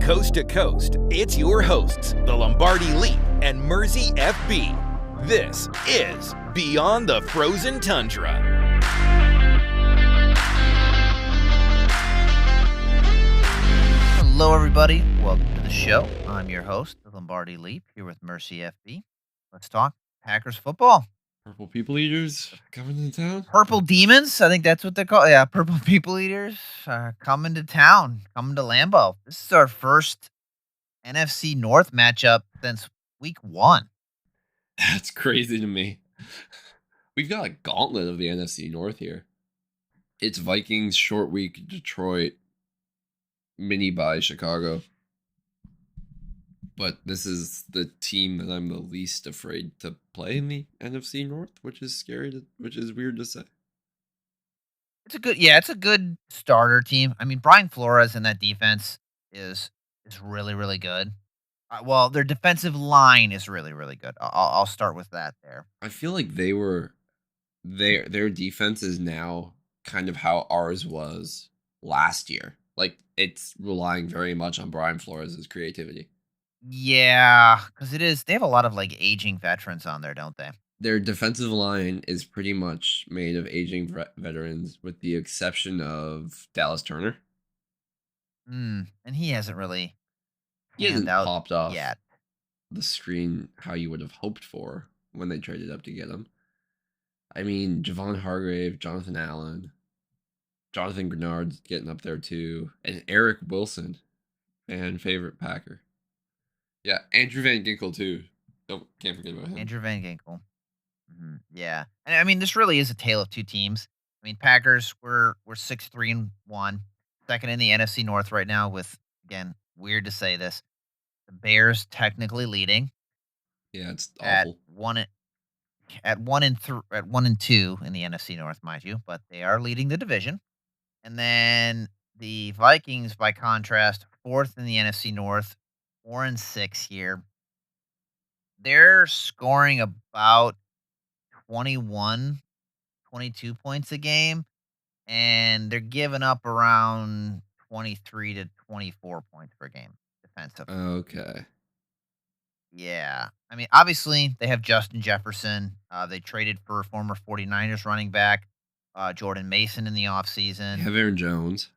coast to coast, it's your hosts, the Lombardi Leap and Mersey FB. This is Beyond the Frozen Tundra. Hello, everybody. Welcome to the show. I'm your host, the Lombardi Leap, here with Mersey FB. Let's talk Packers football. Purple People Eaters coming to town? Purple Demons, I think that's what they're called. Yeah, Purple People Eaters coming to town, coming to Lambeau. This is our first NFC North matchup since week 1. That's crazy to me. We've got a gauntlet of the NFC North here. It's Vikings, short week, Detroit, mini bye, Chicago. But this is the team that I'm the least afraid to play in the NFC North, which is which is weird to say. It's a good starter team. I mean, Brian Flores in that defense is really, really good. Well, their defensive line is really, really good. I'll start with that there. I feel like their defense is now kind of how ours was last year. Like, it's relying very much on Brian Flores' creativity. Yeah, because they have a lot of like aging veterans on there, don't they? Their defensive line is pretty much made of aging veterans, with the exception of Dallas Turner. And he hasn't really popped off yet the screen how you would have hoped for when they traded up to get him. I mean, Javon Hargrave, Jonathan Allen, Jonathan Grenard's getting up there too, and Eric Wilson, fan favorite Packer. Yeah, Andrew Van Ginkel too. Can't forget about him. Andrew Van Ginkel. Yeah, and I mean, this really is a tale of two teams. I mean, Packers we're 6-3-1, second in the NFC North right now. With, again, weird to say this, the Bears technically leading. Yeah, it's At awful. 1 and 2 in the NFC North, mind you, but they are leading the division. And then the Vikings, by contrast, 4th in the NFC North, 4-6 here. They're scoring about 21, 22 points a game, and they're giving up around 23 to 24 points per game defensively. Okay. Yeah. I mean, obviously, they have Justin Jefferson. They traded for former 49ers running back Jordan Mason in the offseason. They have Aaron Jones.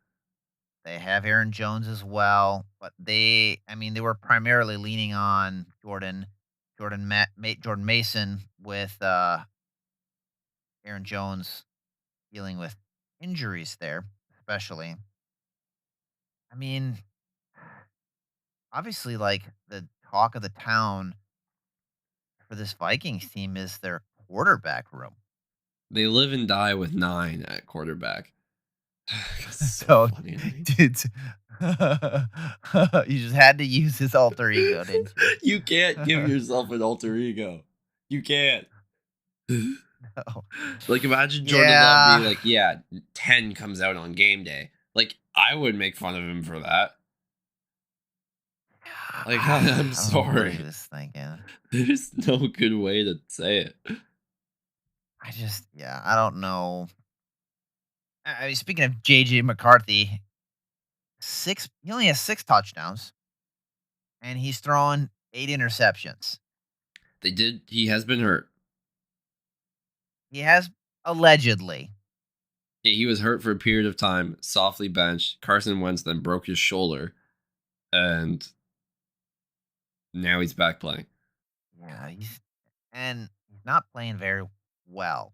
They have Aaron Jones as well, but they were primarily leaning on Jordan Mason, with Aaron Jones dealing with injuries there, especially. I mean, obviously, like, the talk of the town for this Vikings team is their quarterback room. They live and die with 9 at quarterback. So funny to me. Dude, you just had to use his alter ego, didn't you? You can't give yourself an alter ego. You can't. No. Like, imagine Jordan Love being like, yeah, 10 comes out on game day. Like, I would make fun of him for that. Like, I'm sorry. What he was thinking. There's no good way to say it. I don't know. I mean, speaking of JJ McCarthy, he only has 6 touchdowns, and he's throwing 8 interceptions. He has been hurt. He has, allegedly. Yeah, he was hurt for a period of time, softly benched. Carson Wentz then broke his shoulder, and now he's back playing. Yeah, he's not playing very well.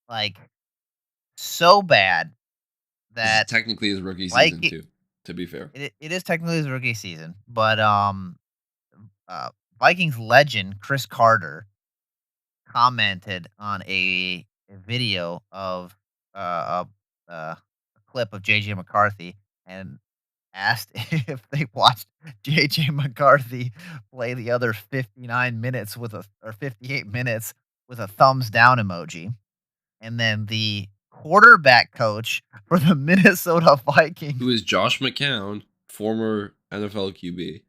Like, so bad that this is technically his rookie season too, to be fair. It is technically his rookie season, but Vikings legend Chris Carter commented on a video of a clip of JJ McCarthy and asked if they watched JJ McCarthy play the other 58 minutes with a thumbs down emoji. And then the quarterback coach for the Minnesota Vikings, who is Josh McCown, former NFL QB,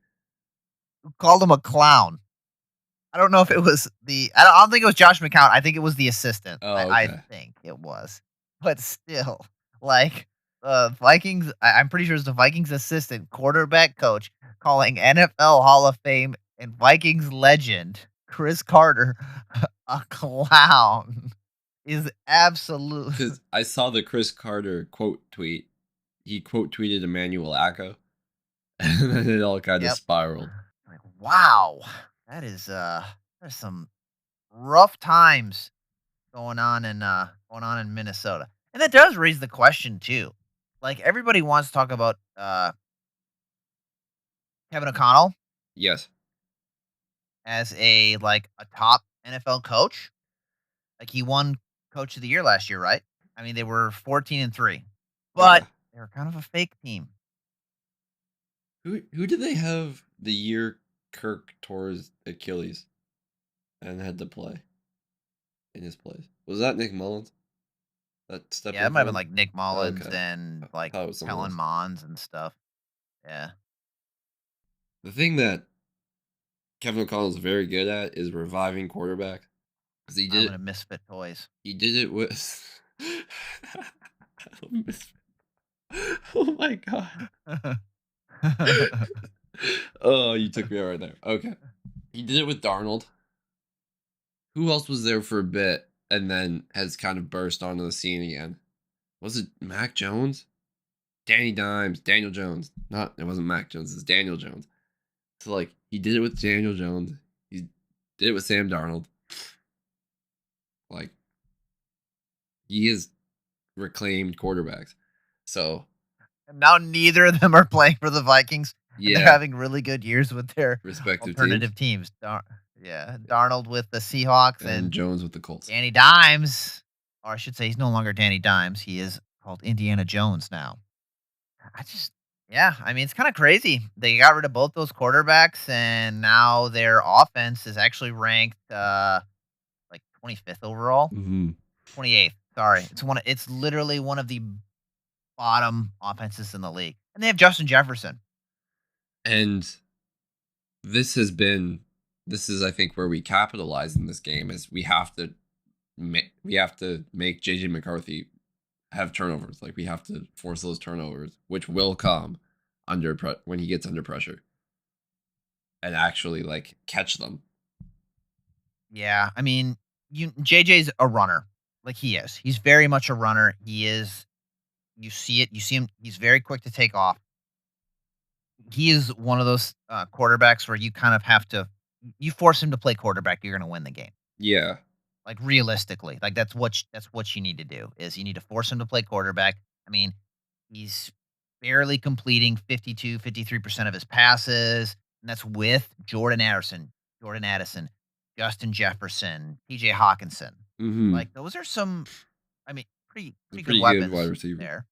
called him a clown. I don't know if it was I don't think it was Josh McCown. I think it was the assistant. Oh, okay. I think it was. But still, like, Vikings. I'm pretty sure it's the Vikings assistant quarterback coach calling NFL Hall of Fame and Vikings legend Chris Carter a clown is absolute. Because I saw the Chris Carter quote tweet. He quote tweeted Emmanuel Acco, and then it all kind of Yep. spiraled. Like, wow, there's some rough times going on in Minnesota. And that does raise the question too. Like everybody wants to talk about Kevin O'Connell Yes. as a top NFL coach. Like he won coach of the year last year, right? I mean, they were 14-3. But Yeah. they were kind of a fake team. Who did they have the year Kirk tore his Achilles and had to play in his place? Was that Nick Mullins? That stepped Yeah, it in might have for been him? like Nick Mullins Okay. and I thought it was someone Kellen else. Mond and stuff. Yeah. The thing that Kevin O'Connell is very good at is reviving quarterbacks. Because he I'm did gonna misfit toys. he did it with Oh my god. Oh, you took me right there. Okay. He did it with Darnold. Who else was there for a bit and then has kind of burst onto the scene again? Was it Mac Jones? Danny Dimes, Daniel Jones. It wasn't Mac Jones, it's Daniel Jones. So like he did it with Daniel Jones. He did it with Sam Darnold. Like he has reclaimed quarterbacks. So And now neither of them are playing for the Vikings. And they're yeah, having really good years with their respective alternative teams. Darnold with the Seahawks and and Jones with the Colts. Danny Dimes. Or I should say he's no longer Danny Dimes. He is called Indiana Jones now. I mean, it's kind of crazy. They got rid of both those quarterbacks, and now their offense is actually ranked 25th overall, Mm-hmm. 28th. Sorry, it's literally one of the bottom offenses in the league, and they have Justin Jefferson. And this is I think where we capitalize in this game is we have to make JJ McCarthy have turnovers. Like we have to force those turnovers, which will come when he gets under pressure, and actually like catch them. Yeah, I mean, JJ's a runner, like he is. He's very much a runner. He is. You see it. You see him. He's very quick to take off. He is one of those quarterbacks where you kind of have to. You force him to play quarterback, you're going to win the game. Yeah. Like realistically, like that's what you need to do is you need to force him to play quarterback. I mean, he's barely completing 53% of his passes, and that's with Jordan Addison, Justin Jefferson, TJ Hawkinson. Mm-hmm. Like those are some, I mean, pretty good good weapons wide receiver there.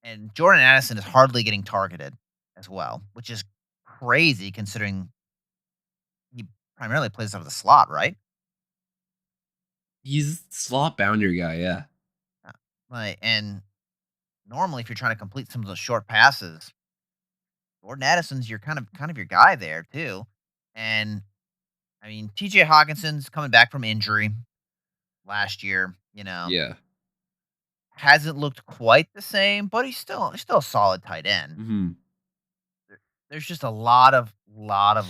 And Jordan Addison is hardly getting targeted as well, which is crazy considering he primarily plays out of the slot, right? He's slot boundary guy, yeah. And normally if you're trying to complete some of those short passes, Jordan Addison's your kind of your guy there too. And I mean, TJ Hawkinson's coming back from injury last year, Yeah. hasn't looked quite the same, but he's still a solid tight end. Mm-hmm. There's just a lot of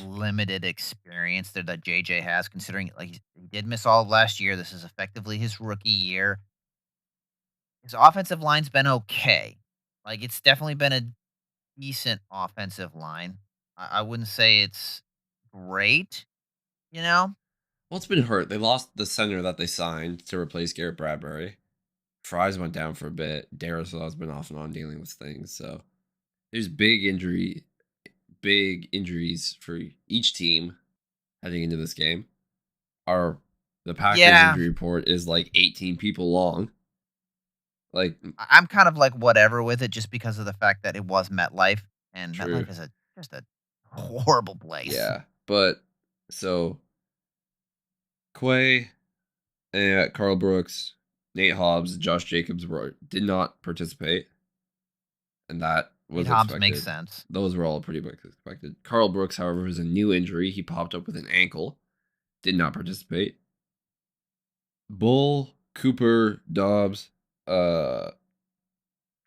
limited experience there that JJ has, considering like he did miss all of last year. This is effectively his rookie year. His offensive line's been okay. Like it's definitely been a decent offensive line. I wouldn't say it's great, Well, it's been hurt. They lost the center that they signed to replace Garrett Bradbury. Fries went down for a bit. Darisaw's been off and on dealing with things. So there's big injuries for each team heading into this game. The Packers injury report is like 18 people long. Like I'm kind of like whatever with it, just because of the fact that it was MetLife, and True. MetLife is just a horrible place. Yeah, but so Quay, Carl Brooks, Nate Hobbs, Josh Jacobs did not participate, and that was Nate Hobbs expected. makes sense. Those were all pretty much expected. Carl Brooks, however, was a new injury. He popped up with an ankle, did not participate. Bull, Cooper, Dobbs,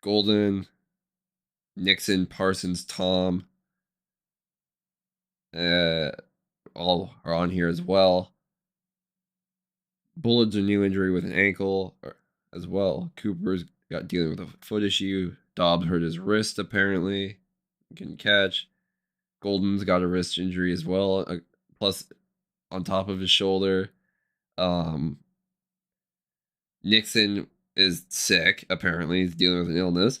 Golden, Nixon, Parsons, Tom, all are on here as well. Bullard's a new injury with an ankle as well. Cooper's got dealing with a foot issue. Dobbs hurt his wrist apparently. Can catch. Golden's got a wrist injury as well, plus on top of his shoulder. Nixon is sick, apparently. He's dealing with an illness.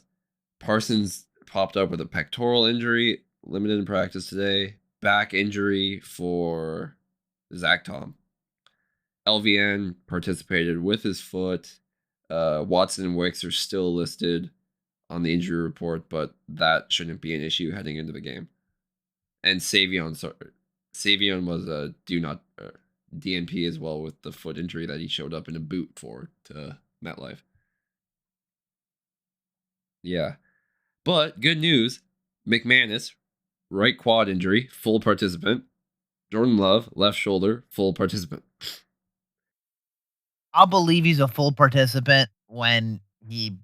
Parsons popped up with a pectoral injury, limited in practice today. Back injury for Zach Tom. LVN participated with his foot. Watson and Wicks are still listed on the injury report, but that shouldn't be an issue heading into the game. And Savion was a DNP as well with the foot injury that he showed up in a boot for to MetLife. Yeah. But good news, McManus, right quad injury, full participant. Jordan Love, left shoulder, full participant. I'll believe he's a full participant when he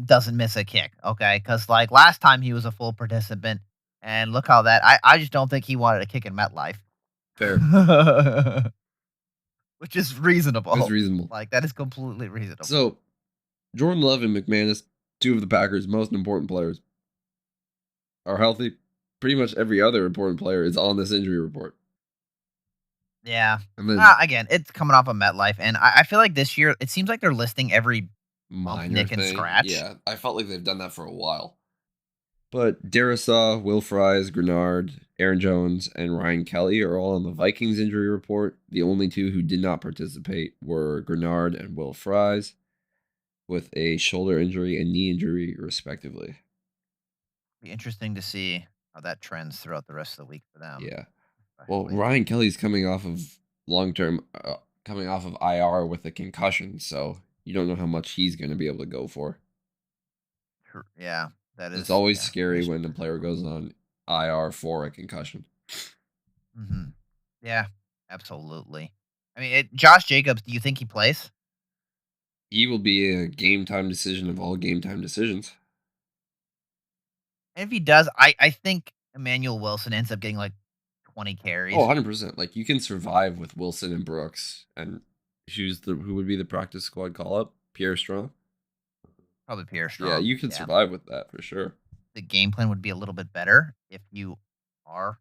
doesn't miss a kick, okay? Because, like, last time he was a full participant, and look how that... I just don't think he wanted a kick in MetLife. Fair. Which is reasonable. It's reasonable. Like, that is completely reasonable. So, Jordan Love and McManus, two of the Packers' most important players, are healthy. Pretty much every other important player is on this injury report. Yeah. And then, again, it's coming off of MetLife, and I feel like this year, it seems like they're listing every minor nick thing. and scratch. Yeah, I felt like they've done that for a while. But Darisaw, Will Fries, Grenard, Aaron Jones, and Ryan Kelly are all on the Vikings injury report. The only two who did not participate were Grenard and Will Fries, with a shoulder injury and knee injury, respectively. Be interesting to see how that trends throughout the rest of the week for them. Yeah. Well, Ryan Kelly's coming off of coming off of IR with a concussion, so you don't know how much he's going to be able to go for. Yeah, that is. It's always scary when the player goes on IR for a concussion. Mm-hmm. Yeah, absolutely. I mean, Josh Jacobs, do you think he plays? He will be a game time decision of all game time decisions. And if he does, I think Emmanuel Wilson ends up getting like 20 carries. Oh, 100%. Like, you can survive with Wilson and Brooks. And who would be the practice squad call-up? Pierre Strong? Probably Pierre Strong. Yeah, you can survive with that for sure. The game plan would be a little bit better if you are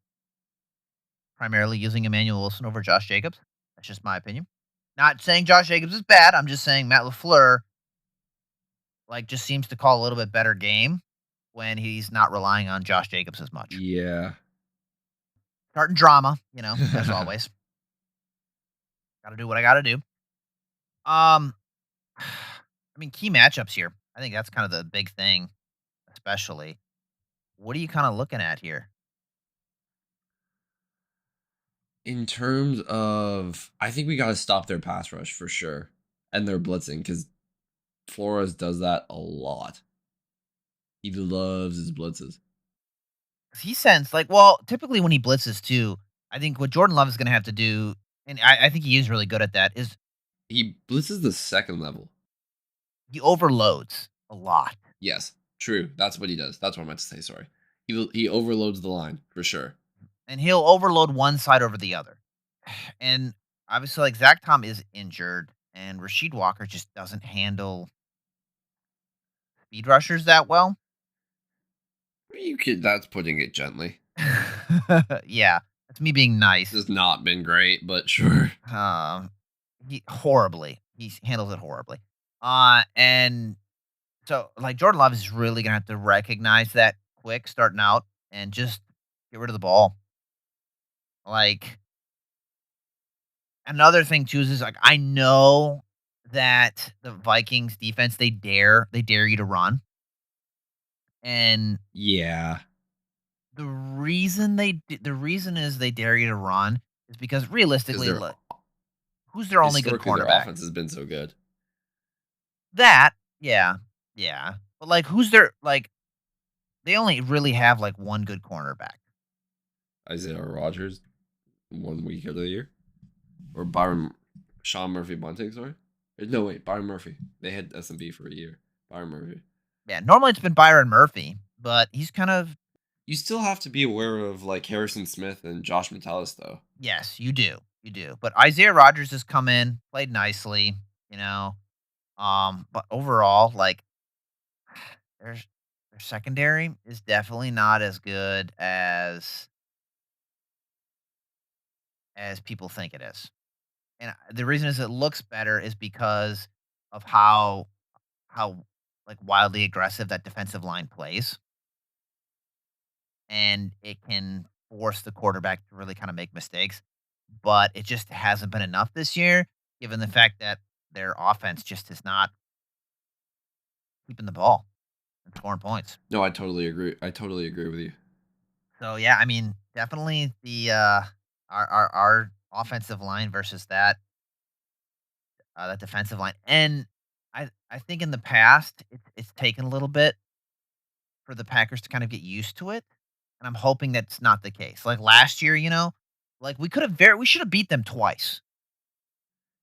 primarily using Emmanuel Wilson over Josh Jacobs. That's just my opinion. Not saying Josh Jacobs is bad. I'm just saying Matt LaFleur just seems to call a little bit better game when he's not relying on Josh Jacobs as much. Yeah. Starting drama, as always. Got to do what I got to do. I mean, key matchups here. I think that's kind of the big thing, especially. What are you kind of looking at here? In terms of, I think we got to stop their pass rush for sure. And their blitzing, because Flores does that a lot. He loves his blitzes. He sends, typically when he blitzes too, I think what Jordan Love is going to have to do, and I think he is really good at that, is he blitzes the second level. He overloads a lot. Yes, true. That's what he does. That's what I meant to say, sorry. He overloads the line, for sure. And he'll overload one side over the other. And obviously, Zach Tom is injured, and Rasheed Walker just doesn't handle speed rushers that well. That's putting it gently. Yeah, that's me being nice. It's not been great, but sure. Horribly. He handles it horribly. And so, Jordan Love is really going to have to recognize that quick starting out and just get rid of the ball. Another thing, too, is I know that the Vikings defense, they dare you to run. And yeah, the reason is they dare you to run is because realistically, who's their only good cornerback? Their offense has been so good. That, yeah. But who's their they only really have one good cornerback. Isaiah Rodgers, 1 week of the year, or Sean Murphy Bunting, sorry. No wait, Byron Murphy. They had S&B for a year. Byron Murphy. Yeah, normally it's been Byron Murphy, but he's kind of You still have to be aware of like Harrison Smith and Josh Metellus, though. yes, you do. But Isaiah Rogers has come in, played nicely, you know. But overall, like there's their secondary is definitely not as good as people think it is. And the reason is it looks better is because of how like wildly aggressive that defensive line plays, and it can force the quarterback to really kind of make mistakes. But it just hasn't been enough this year, given the fact that their offense just is not keeping the ball and scoring points. No, I totally agree. I totally agree with you. So yeah, I mean, definitely our offensive line versus that defensive line, and I think in the past it's taken a little bit for the Packers to kind of get used to it, and I'm hoping that's not the case. Like last year, like we should have beat them twice.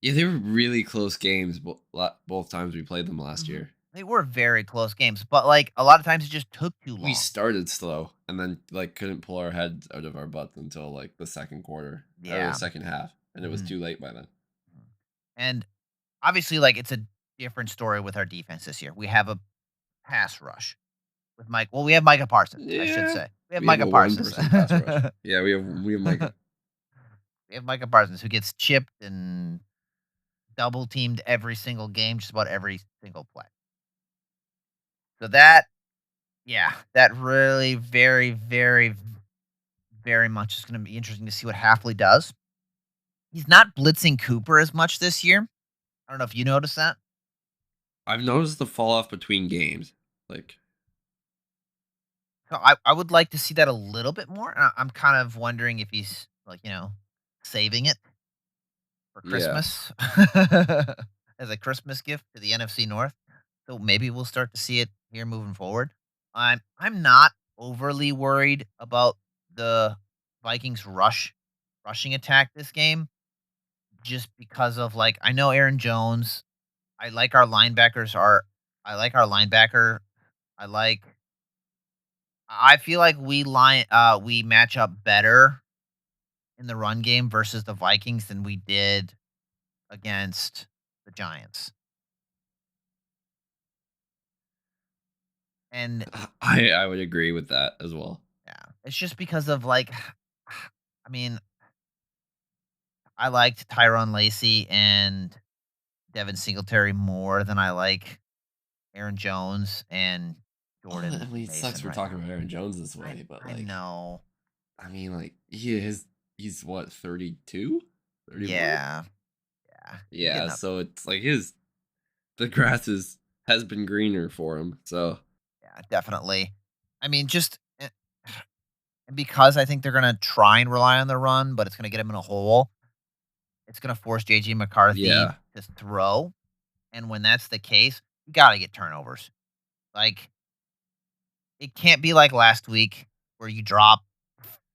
Yeah, they were really close games both times we played them last Mhm. year. They were very close games, but like a lot of times it just took too We long. started slow and then like couldn't pull our heads out of our butts until like the second quarter or the Yeah. second half, and it was Mhm. too late by then. And obviously, like it's a different story with our defense this year. We have a pass rush with Mike. Well, we have Micah Parsons, I should Yeah, say. We have we have Micah a one Parsons. person pass rush. Yeah, we have Micah. We have Micah Parsons who gets chipped and double teamed every single game, just about every single play. So yeah, that really very much is going to be interesting to see what Halfley does. He's not blitzing Cooper as much this year. I don't know if you noticed that. I've noticed the fall off between games. Like, So I would like to see that a little bit more. I'm kind of wondering if he's like, saving it for yeah, Christmas as a Christmas gift to the NFC North. So maybe we'll start to see it here moving forward. I'm not overly worried about the Vikings rushing attack this game just because of like I know Aaron Jones. I like our linebackers are I like our linebacker. I like I feel like we match up better in the run game versus the Vikings than we did against the Giants. And I would agree with that as well. yeah, it's just because of like I mean, I liked Tyron Lacey and Devin Singletary more than I like Aaron Jones and I Jordan mean, it sucks Mason we're right talking now. about Aaron Jones this I way, but I like, know. I mean, like he's what 32, 31. Yeah. Yeah. He's Yeah, getting up. so it's like the grass has been greener for him. So Yeah, definitely. I mean, just and because I think they're gonna try and rely on the run, but it's gonna get him in a hole. It's gonna force JJ McCarthy yeah, to throw, and when that's the case, you gotta get turnovers. Like, it can't be like last week where you drop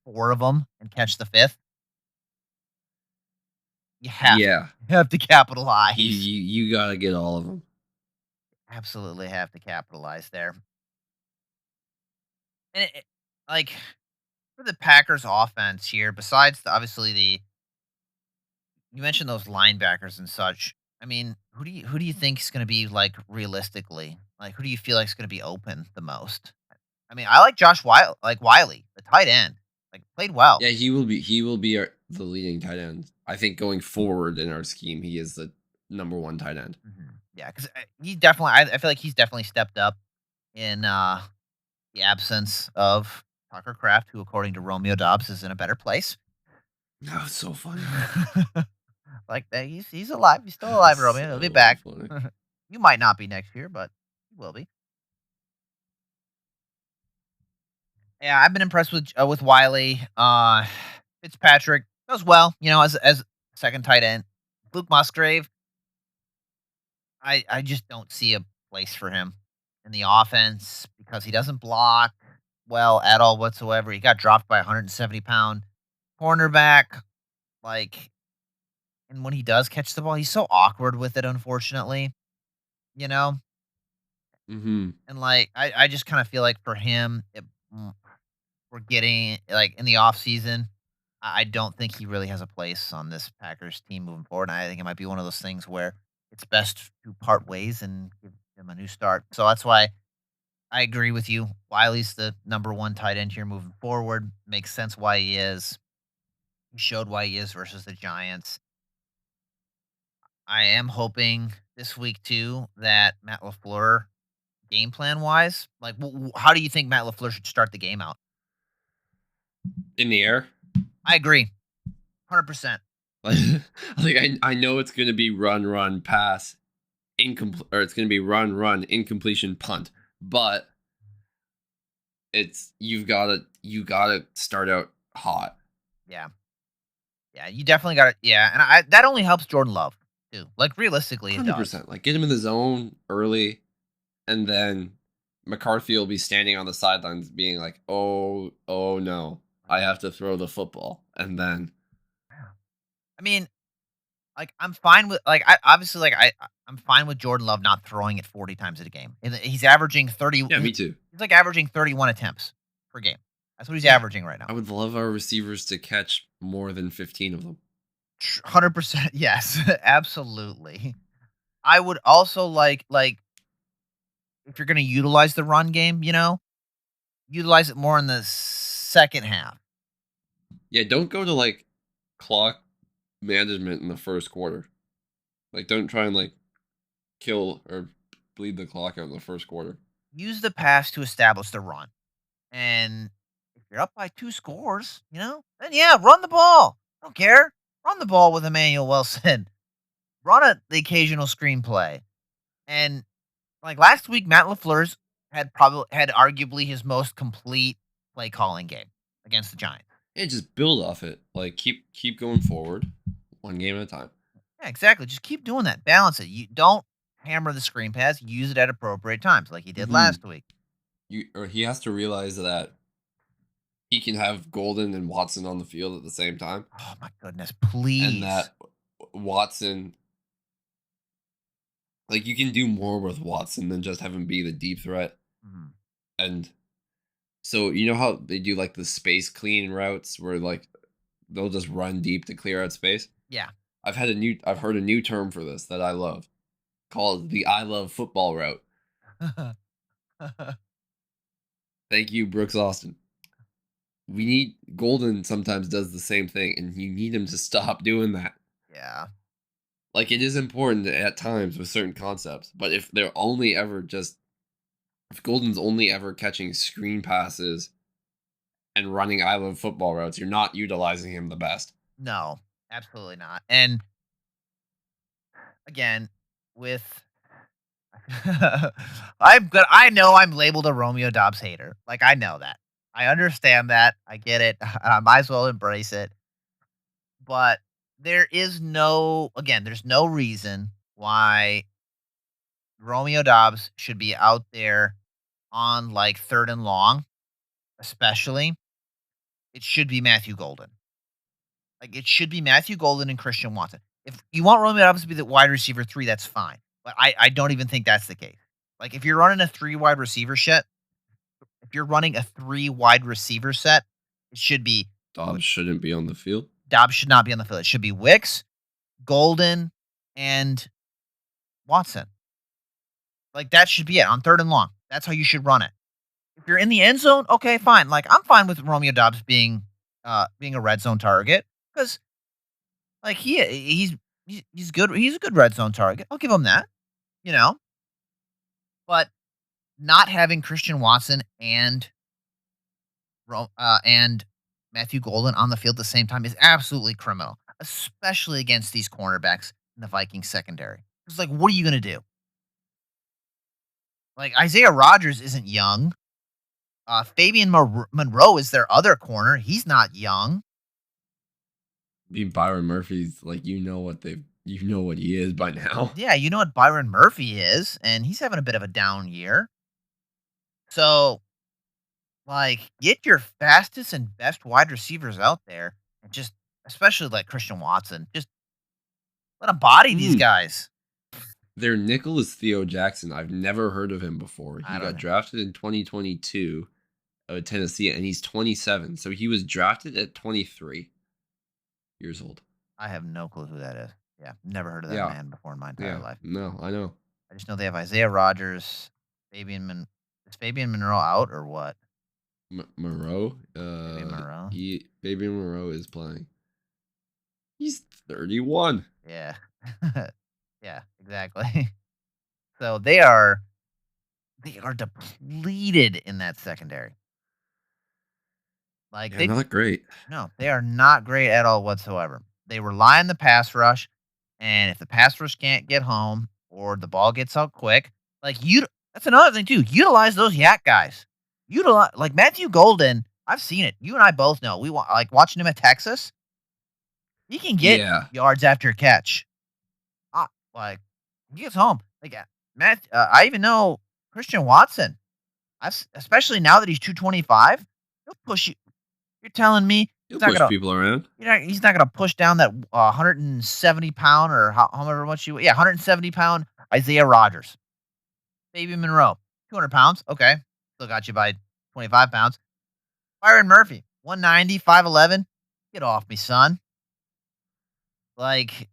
4 of them and catch the 5th. You have to. yeah, You have to you capitalize. you, you gotta get all of them. Absolutely have to capitalize there. And like, for the Packers offense here, besides obviously you mentioned those linebackers and such. I mean, who do you think is going to be like realistically? Like, who do you feel like is going to be open the most? I mean, I like Wiley, the tight end, like played well. Yeah, he will be the leading tight end. I think going forward in our scheme, he is the number one tight end. Yeah, because he definitely, I feel like he's definitely stepped up in the absence of Tucker Kraft, who, according to Romeo Dobbs, is in a better place. That was so funny. Like that, he's alive. He's still alive, Romeo. He'll be So back. funny. You might not be next year, but he will be. Yeah, I've been impressed with Wiley. Fitzpatrick does well, as second tight end. Luke Musgrave, I just don't see a place for him in the offense because he doesn't block well at all whatsoever. He got dropped by a 170-pound cornerback. Like, and when he does catch the ball, he's so awkward with it. Unfortunately, you know. Mhm. And, like, I just kinda feel like for him, we're getting like, in the offseason, I don't think he really has a place on this Packers team moving forward. I think it might be one of those things where it's best to part ways and give him a new start. So that's why I agree with you. Wiley's the number 1 tight end here moving forward. Makes sense why he is. He showed why he is versus the Giants. I am hoping this week too that Matt LaFleur, game plan wise, like, how do you think Matt LaFleur should start the game out? In the air? I agree, 100%. Like, I know it's gonna be run, run, pass, incomplete, or it's gonna be run, run, incompletion, punt. But you gotta start out hot. Yeah, yeah, you definitely got it. Yeah, and I that only helps Jordan Love too. Like realistically, it does. 100%. Like, get him in the zone early, and then McCarthy will be standing on the sidelines being like, oh no, I have to throw the football. And then I mean, like I'm fine with like I obviously like I'm fine with Jordan Love not throwing it 40 times a game. And he's averaging 30. yeah, me too. He's like averaging 31 attempts per game. That's what he's averaging right now. I would love our receivers to catch more than 15 of them. 100%. Yes, absolutely. I would also like if you're going to utilize the run game, utilize it more in the second half. Yeah, don't go to like clock management in the first quarter. Like, don't try and like kill or bleed the clock out in the first quarter. Use the pass to establish the run. And if you're up by 2 scores, then yeah, run the ball. I don't care. Run the ball with Emmanuel Wilson. Run the occasional screenplay. And like last week, Matt LaFleur's had arguably his most complete play calling game against the Giants. Yeah, just build off it. Like, keep going forward, one game at a time. Yeah, exactly. Just keep doing that. Balance it. You don't hammer the screen pass. Use it at appropriate times, like he did last week. He has to realize that he can have Golden and Watson on the field at the same time. Oh my goodness, please. And that Watson, like, you can do more with Watson than just have him be the deep threat. Mm-hmm. And so, you know how they do like the space clean routes where like they'll just run deep to clear out space? Yeah. I've heard a new term for this that I love, called the I love football route. Thank you, Brooks Austin. We need Golden sometimes does the same thing, and you need him to stop doing that. Yeah. Like, it is important at times with certain concepts, but if Golden's only ever catching screen passes and running I love football routes, you're not utilizing him the best. No, absolutely not. And again, with I know I'm labeled a Romeo Dobbs hater. Like I know that. I understand that. I get it. I might as well embrace it. But there's no reason why Romeo Dobbs should be out there on like 3rd and long, especially. It should be Matthew Golden. Like it should be Matthew Golden and Christian Watson. If you want Romeo Dobbs to be the wide receiver 3, that's fine. But I don't even think that's the case. Like if you're running a 3 wide receiver set, it should be Dobbs shouldn't be on the field. Dobbs should not be on the field. It should be Wicks, Golden, and Watson. Like that should be it on 3rd and long. That's how you should run it. If you're in the end zone, okay, fine. Like I'm fine with Romeo Dobbs being a red zone target because like he's good. He's a good red zone target. I'll give him that. But not having Christian Watson and Matthew Golden on the field at the same time is absolutely criminal, especially against these cornerbacks in the Vikings secondary. It's like, what are you going to do? Like, Isaiah Rodgers isn't young. Fabian Monroe is their other corner. He's not young. I mean, Byron Murphy's like, you know what he is by now. Yeah, you know what Byron Murphy is, and he's having a bit of a down year. So, like, get your fastest and best wide receivers out there, and just, especially like Christian Watson, just let him body these guys. Their nickel is Theo Jackson. I've never heard of him before. I He don't got know. drafted in 2022 out of Tennessee, and he's 27. So he was drafted at 23 years old. I have no clue who that is. Yeah, never heard of that Yeah. man before in my entire Yeah. life. No, I know. I just know they have Isaiah Rodgers, is Fabian Monroe out or what? Moreau. Fabian Monroe? Baby Moreau is playing. He's 31. Yeah. Yeah, exactly. So they are depleted in that secondary. Like Yeah, not great. no, they are not great at all whatsoever. They rely on the pass rush, and if the pass rush can't get home or the ball gets out quick, like that's another thing too. Utilize those yak guys. Utilize like Matthew Golden. I've seen it. You and I both know. We want like watching him at Texas. He can get Yeah. yards after catch. Like he gets home. Like I even know Christian Watson. Especially now that he's 225, he'll push you. You're telling me He'll he's not push gonna people around. he's not gonna push down that 170-pound or however much 170-pound Isaiah Rodgers. Baby Monroe, 200 pounds. Okay. Still got you by 25 pounds. Byron Murphy, 190, 5'11. Get off me, son. Like,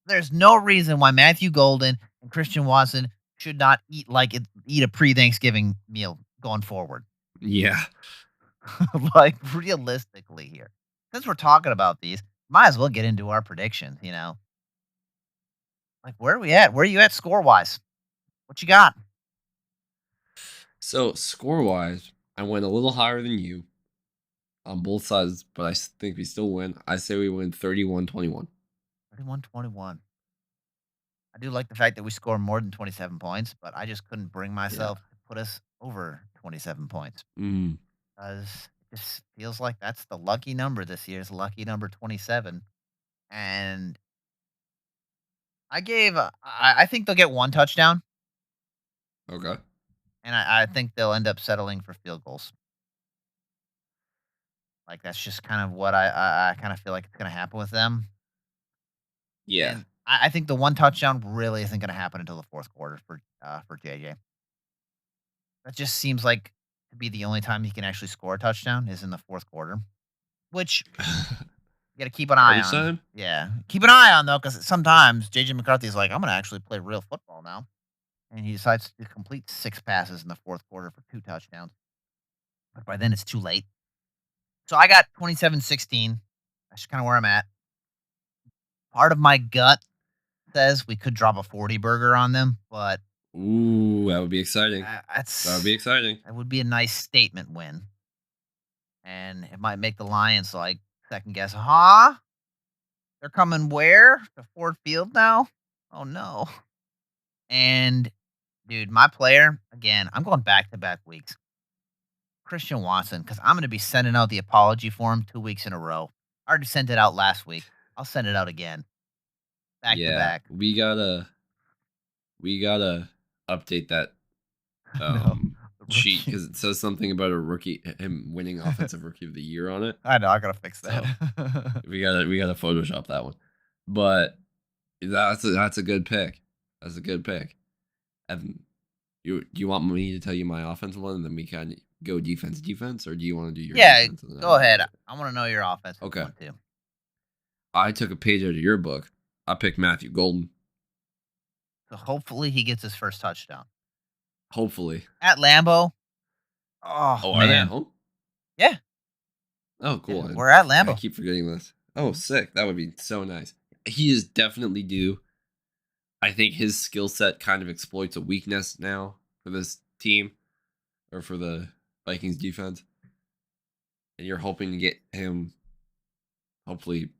there's no reason why Matthew Golden and Christian Watson should not eat a pre-Thanksgiving meal going forward. Yeah. Like, realistically here. Since we're talking about these, might as well get into our predictions, Like, where are we at? Where are you at score-wise? What you got? So score-wise, I went a little higher than you on both sides, but I think we still win. I say we win 31-21. 31-21. I do like the fact that we score more than 27 points, but I just couldn't bring myself to put us over 27 points. Mm. Because it just feels like that's the lucky number this year is lucky number 27. And I think they'll get one touchdown, Okay. and I think they'll end up settling for field goals. Like, that's just kind of what I kind of feel like it's going to happen with them. Yeah. And I think the one touchdown really isn't going to happen until the fourth quarter for JJ. That just seems like to be the only time he can actually score a touchdown is in the fourth quarter, which you got to keep an eye Garbage on. time? Yeah, keep an eye on though, because sometimes JJ McCarthy's like, I'm going to actually play real football now, and he decides to complete 6 passes in the fourth quarter for 2 touchdowns. But by then it's too late. So I got 27-16. That's kind of where I'm at. Part of my gut says we could drop a 40 burger on them, but Ooh, that would be exciting. that would be exciting. That would be a nice statement win. And it might make the Lions like second guess, huh? They're coming where? To Ford Field now? Oh no. And dude, my player, again, I'm going back-to-back weeks. Christian Watson, because I'm going to be sending out the apology form 2 weeks in a row. I already sent it out last week. I'll send it out again. Back to back. We gotta update that No, sheet because it says something about him winning offensive rookie of the year on it. I know, I gotta fix that. We gotta Photoshop that one. But that's a good pick. That's a good pick. And do you want me to tell you my offensive one and then we can go defense, or do you want to do your defense? Go ahead. I want to know your offensive Okay. one too. I took a page out of your book. I picked Matthew Golden. So hopefully he gets his first touchdown. Hopefully. At Lambeau. Oh, man. are they at home? Yeah. Oh, cool. Yeah, we're at Lambeau. I keep forgetting this. Oh, sick. That would be so nice. He is definitely due. I think his skill set kind of exploits a weakness now for this team or for the Vikings defense. And you're hoping to get him hopefully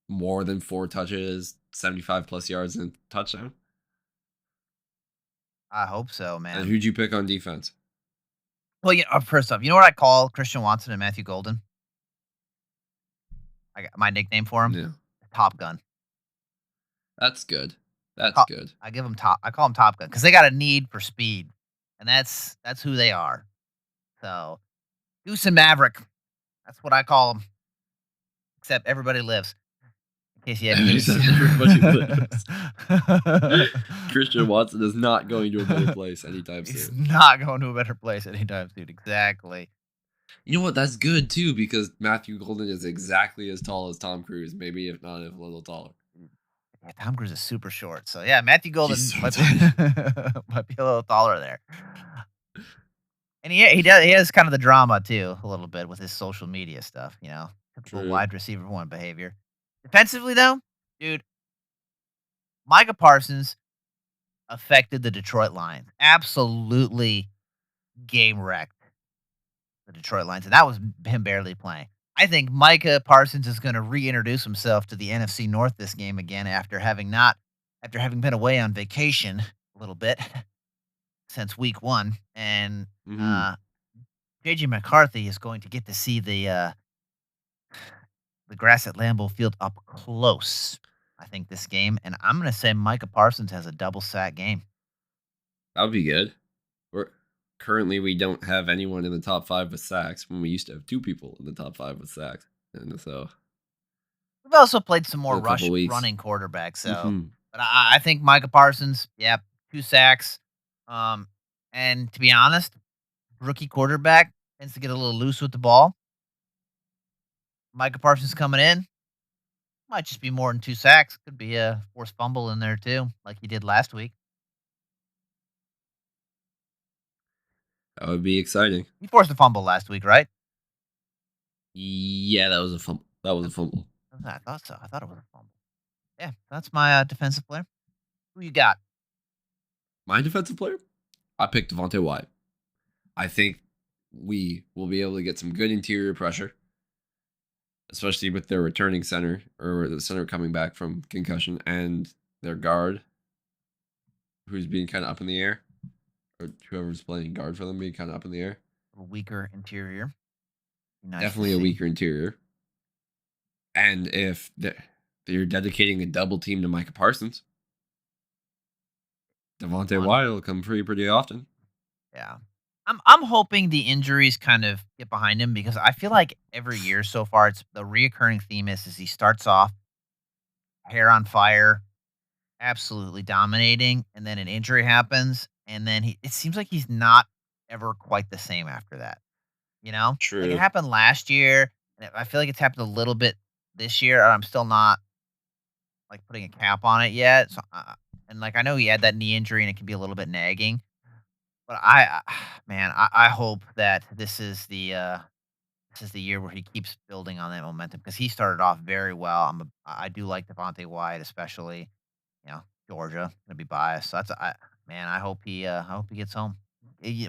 more than 4 touches, 75 plus yards and touchdown. I hope so, man. And who'd you pick on defense? Well, first off, you know what I call Christian Watson and Matthew Golden? I got my nickname for him. Yeah. Top Gun. That's good. That's good. I call him Top Gun because they got a need for speed, and that's who they are. So, Goose and Maverick. That's what I call them. Except everybody lives. case you He hadn't said everybody lives. Christian Watson is not going to a better place anytime He's soon. not going to a better place anytime soon. Exactly. You know what? That's good too, because Matthew Golden is exactly as tall as Tom Cruise, maybe if not a little taller. Yeah, Tom Cruise is super short. So yeah, Matthew Golden so might be, might be a little taller there. And he has kind of the drama too, a little bit with his social media stuff, typical True. wide receiver one behavior. Defensively though, dude, Micah Parsons affected the Detroit Lions. Absolutely game wrecked the Detroit Lions, and that was him barely playing. I think Micah Parsons is going to reintroduce himself to the NFC North this game again after having been away on vacation a little bit since week 1, and JJ McCarthy is going to get to see the grass at Lambeau Field up close. I think this game, and I'm going to say Micah Parsons has a double sack game. That would be good. Currently, we don't have anyone in the top 5 with sacks when we used to have 2 people in the top 5 with sacks. And so we've also played some more running quarterbacks. So, but I think Micah Parsons, 2 sacks. And to be honest, rookie quarterback tends to get a little loose with the ball. Micah Parsons coming in might just be more than 2 sacks. Could be a forced fumble in there too, like he did last week. That would be exciting. He forced a fumble last week, right? Yeah, that was a fumble. I thought so. I thought it was a fumble. Yeah, that's my defensive player. Who you got? My defensive player? I picked Devontae Wyatt. I think we will be able to get some good interior pressure, especially with their returning center, or the center coming back from concussion, and their guard, who's being kind of up in the air, or whoever's playing guard for them being kind of up in the air. A weaker interior. Nice. Definitely a weaker interior. And if they're dedicating a double team to Micah Parsons, Devontae Wyatt will come free pretty often. Yeah. I'm hoping the injuries kind of get behind him, because I feel like every year so far, it's the reoccurring theme is he starts off hair on fire, absolutely dominating, and then an injury happens, and then it seems like he's not ever quite the same after that. True. Like it happened last year, and I feel like it's happened a little bit this year. I'm still not like putting a cap on it yet. So, and like I know he had that knee injury, and it can be a little bit nagging. But I hope that this is the year where he keeps building on that momentum, because he started off very well. I do like Devontae Wyatt, especially. Georgia gonna be biased. So I hope he gets home.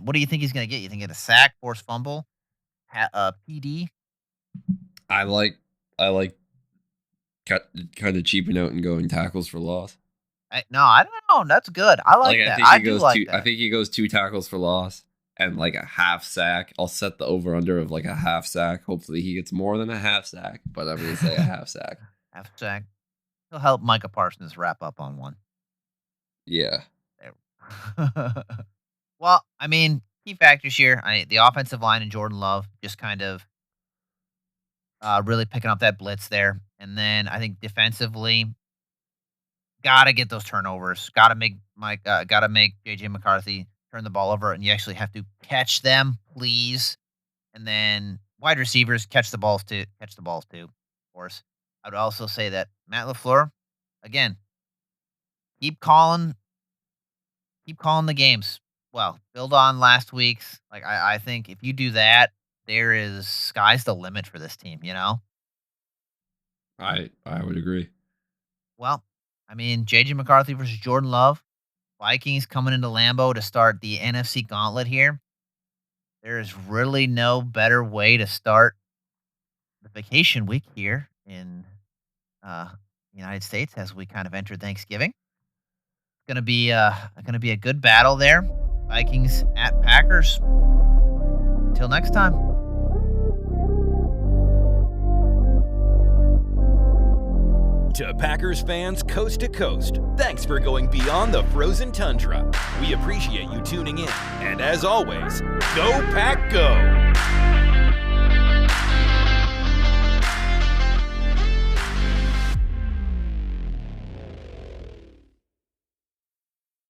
What do you think he's gonna get? You think he get a sack, forced fumble, PD? I like kind of cheaping out and going tackles for loss. I don't know. That's good. I like that. I do like that. I think he goes 2 tackles for loss and like a half sack. I'll set the over under of like a half sack. Hopefully he gets more than a half sack, but I'm gonna say a half sack. Half sack. He'll help Micah Parsons wrap up on one. Yeah. Well, I mean, key factors here. The offensive line and Jordan Love just kind of really picking up that blitz there. And then I think defensively, gotta get those turnovers. Gotta make JJ McCarthy turn the ball over, and you actually have to catch them, please. And then wide receivers catch the balls too. Of course. I would also say that Matt LaFleur, again, keep calling the games. Well, build on last week's. Like I think if you do that, there is sky's the limit for this team. I would agree. Well, I mean, JJ McCarthy versus Jordan Love. Vikings coming into Lambeau to start the NFC gauntlet here. There is really no better way to start the vacation week here in the United States as we kind of enter Thanksgiving. It's gonna be a good battle there. Vikings at Packers. Until next time. To Packers fans coast to coast, thanks for going beyond the frozen tundra. We appreciate you tuning in. And as always, go Pack Go!